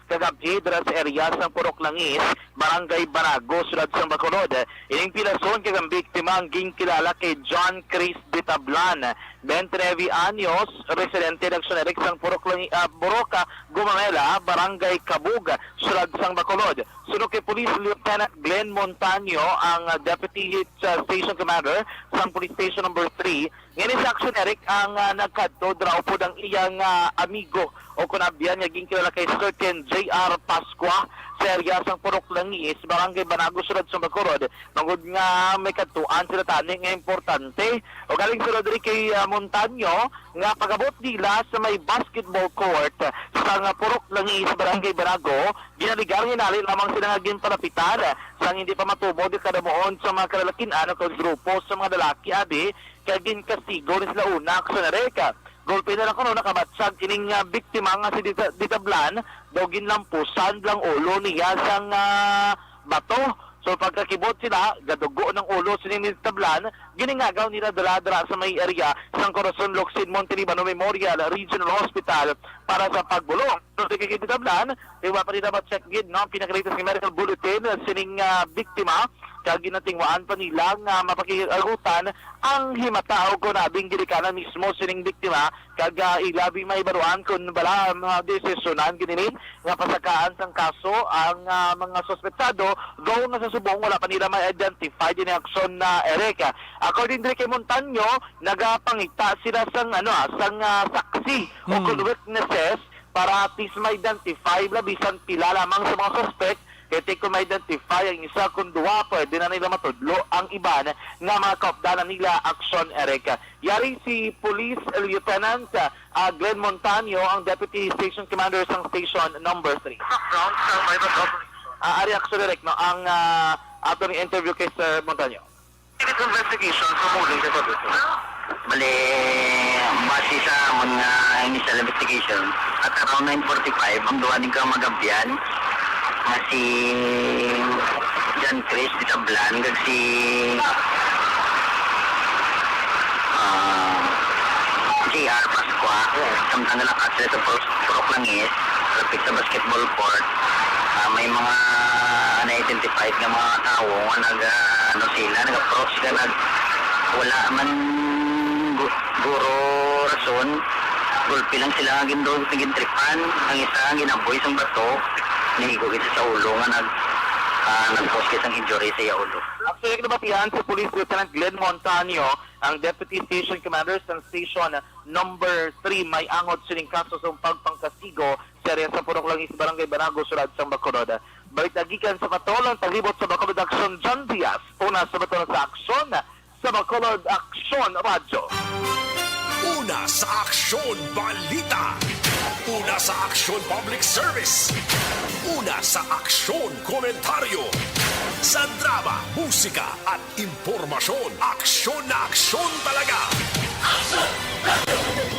kagabi dira sa area sang Purok Langis, Barangay Banago, Sudad sang Bacolod. Ining Pilason kay ang biktima ang ginkilala kay John Chris de Tablan, 29 anyos, residente ng Aksyon Eric sang Purok Langis, Boroca, Gumamela, Barangay Kabug, Sudad sang Bacolod. Sunod kay Police Lieutenant Glenn Montaño, ang Deputy Station Commander sang Police Station number 3. Ngayon sa Aksyon Eric ang nagkadto draw po ng iyang amigo o kunabyan nga ginkilala kay certain J.R. Pasqua sa area sang Purok Langis, Barangay Banago, Sudad sa Bacolod. Mangod nga may katuan sila tani nga importante. O galing sila diri kay Montaño nga pagabot nila sa may basketball court sa Purok Langis, Barangay Banago, ginaligar nalin lamang sila nga ginpalapitan sang hindi pa matubod kadamuon sa mga kalalakinan o grupo sa mga lalaki kaya ginkastigo ni sila una Aksyon Erika. Golpe na lang kuno nakabatsag kining biktima nga si Ditablan daw ginlampusan lang ulo niya sang bato. So pagkakibot sila, gadugo ng ulo si Ditablan, giningagaw nila dala-dala sa may area sang Corazon Locsin Montelibano Memorial Regional Hospital para sa pagbulong. So kay Ditablan, iwa pa rin dapat check gid no pinakalitas ng medical bulletin sining biktima kag ginatingwaan pa nila nga mapakiagutan ang himata o kunabing girikanan mismo sining biktima kag ilabi maibaruan kun bala desisyonan gininin nga pasakaan sang kaso ang mga suspetsado go nga sa subong wala pa nila ma-identify din ang aksyon na Erika. According kay Montaño, nagapangita sila sang sang saksi o witnesses para at least ma-identify bisan pila lamang sa mga suspect. Kaya kung ma-identify ang isa kung duwa, pwede na nila matudlo ang iban nga mga kaupdanan nila Aksyon Erika. Yari si Police Lieutenant Glenn Montaño, ang Deputy Station Commander sa Station number 3. Ari Aksyon Erika, no, ang ato ni interview kay Sir Montaño. This investigation sumuling sa ito. Bale, base sa mga initial investigation, at around 9:45, ang duwaning kang magabyan, nga si John Chris de Tablan kag si J.R. Pasqua samtang nalakas sila sa Purok Langis lapit sa basketball court. May mga na-identified nga mga tao nga nag-approach sila wala man guro rason, gulpi lang sila nga gintripan, ang isa ginaboy sa bato nahigugit sa ulo nga nag-cause ng injury sa iya ulo. Actually, nabatihan si Police Lieutenant Glenn Montaño, ang Deputy Station Commander sa Station number 3, may angot sining kaso sa pagpangkasigo sa area sa Purok Langis, Barangay Banago, Sudad sa Bacolod. Balik nagikan sa Batolong, taglibot sa Bacolod Aksyon, John Diaz. Una sa Batolong sa Aksyon, sa Bacolod Aksyon Radyo. Una sa Aksyon Balita. Una sa Aksyon Public Service. Una sa Aksyon Komentaryo. Sa drama, musika at impormasyon. Aksyon na aksyon talaga. Aksyon!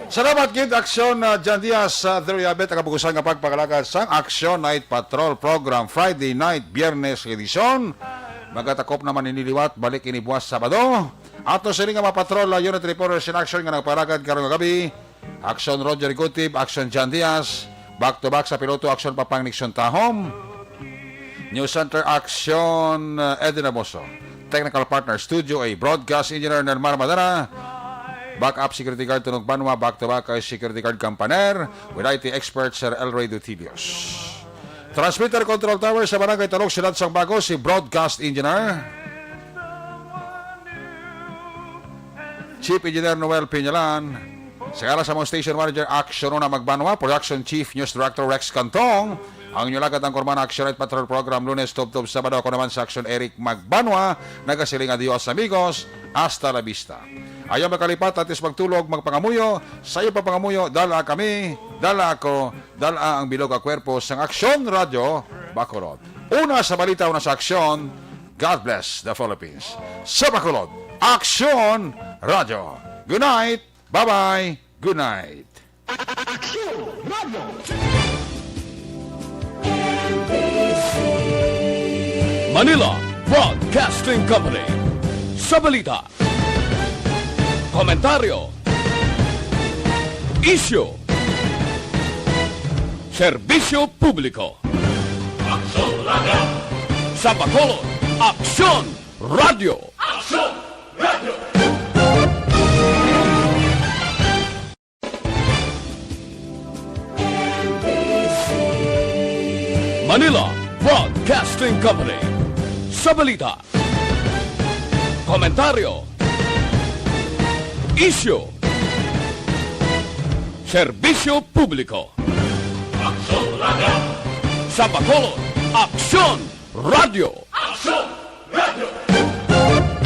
Salamat gid aksyon John Diaz sa Deriabet ang kabugusan nga pagpakalagad sang Action Night Patrol program Friday night, Biyernes edisyon. Magatakop naman iniliwat balik ini buwas Sabado. Ato sini nga mapatrol unit reporters in action nga nagparagad karong gabi. Action Roger Gutib, Action John Diaz, back to back sa piloto Action Papang Nixon Tahom. News Center Action Edna Boso. Technical partner studio ay broadcast engineer Nelmar Madara. Backup security guard Tunog Banwa, back to back kay security guard Campaner with IT expert Sir El Rey Dutilios. Transmitter control tower sa Barangay Talog, Silad Sang Bago, si broadcast engineer Chief Engineer Noel Piñalan. Sa sa mga station manager Action Una Magbanwa, production chief news director Rex Cantong. Ang inyong ang Korman Action Night Patrol program Lunes, Tub-Tub, Sabado. Ako naman sa Action Eric Magbanwa. Nagasiling adios amigos. Hasta la vista. Ayaw makalipat at is magtulog, magpangamuyo. Sa iyo pa pangamuyo, dala kami, dala ako, dala ang bilog a kwerpo sa Action Radio Bacolod. Una sa balita, una sa Action. God bless the Philippines. Sa Bacolod, Action Radio. Good night. Bye-bye. Good night. Action Radio. Manila Broadcasting Company. Sa balita, komentaryo, isyu, serbisyo publiko. Aksyon Radio. Sa Bacolod, Aksyon Radio. Aksyon Radio. Manila Broadcasting Company. Sa balita, komentaryo, isyu, serbisyo publiko. Aksyon Radio. Sa Bacolod, Aksyon Radio. Aksyon